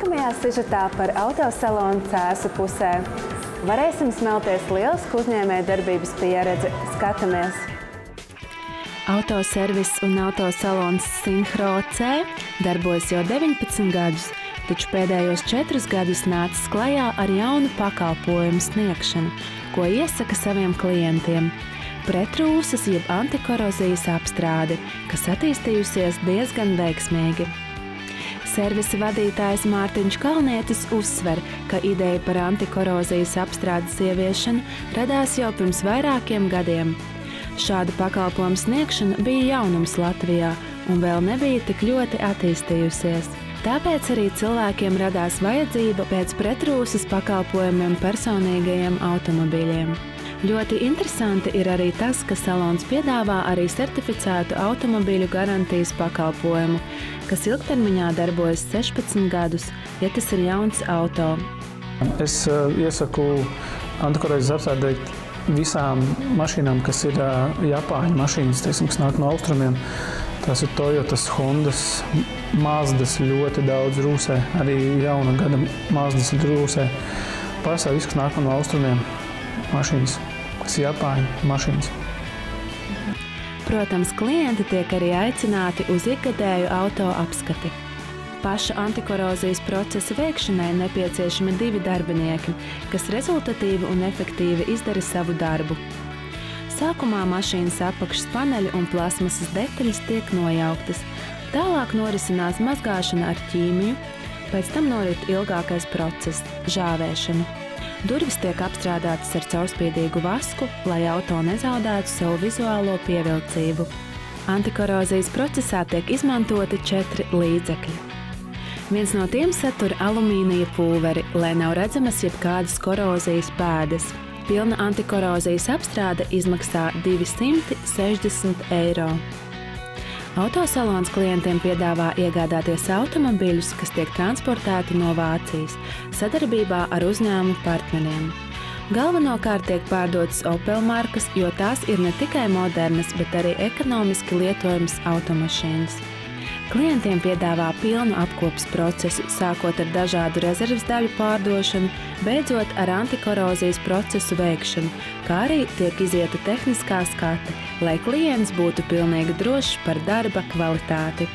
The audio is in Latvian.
Nākamajā sižetā par autosalonu Cēsu pusē. Varēsim smelties lielisku uzņēmējdarbības pieredzi. Skatāmies! Autoservis un autosalons Synhro C darbojas jau 19 gadus, taču pēdējos 4 gadus nācis klajā ar jaunu pakalpojumu sniegšanu, ko iesaka saviem klientiem. Pretrūsas jeb antikorozijas apstrādi, kas attīstījusies diezgan veiksmīgi. Servisa vadītājs Mārtiņš Kalnietis uzsver, ka ideja par antikorozijas apstrādes ieviešanu radās jau pirms vairākiem gadiem. Šāda pakalpojuma sniegšana bija jaunums Latvijā un vēl nebija tik ļoti attīstījusies. Tāpēc arī cilvēkiem radās vajadzība pēc pretrūsas pakalpojumiem personīgajiem automobiļiem. Ļoti interesanti ir arī tas, ka salons piedāvā arī certificētu automobiļu garantijas pakalpojumu, kas ilgtermiņā darbojas 16 gadus, ja tas ir jauns auto. Es iesaku antikorozijas apstrādēt visām mašīnām, kas ir Japāņu mašīnas, teiksim, kas nāk no austrumiem. Tās ir Toyotas, Hondas, Mazdas ļoti daudz rūsē, arī jauna gada Mazdas rūsē. Pārsvarā viss, kas nāk no austrumiem mašīnas, kas ir Japāņu mašīnas. Protams, klienti tiek arī aicināti uz ikgadēju auto apskati. Paša antikorozijas procesa veikšanai nepieciešami 2 darbinieki, kas rezultatīvi un efektīvi izdara savu darbu. Sākumā mašīnas apakšas paneļi un plasmasas detaļas tiek nojauktas. Tālāk norisinās mazgāšana ar ķīmiju, pēc tam norit ilgākais process – žāvēšana. Durvis tiek apstrādātas ar caurspīdīgu vasku, lai auto nezaudētu savu vizuālo pievilcību. Antikorozijas procesā tiek izmantoti 4 līdzekļi. Viens no tiem satur alumīnija pulveri, lai nav redzamas jebkādas korozijas pēdas. Pilna antikorozijas apstrāde izmaksā 260 eiro. Autosalons klientiem piedāvā iegādāties automobiļus, kas tiek transportēti no Vācijas, sadarbībā ar uzņēmumu partneriem. Galvenokārt tiek pārdotas Opel markas, jo tās ir ne tikai modernas, bet arī ekonomiski lietojamas automašīnas. Klientiem piedāvā pilnu apkopes procesu, sākot ar dažādu rezerves daļu pārdošanu, beidzot ar antikorozijas procesu veikšanu, kā arī tiek izieta tehniskā skate, lai klients būtu pilnīgi drošs par darba kvalitāti.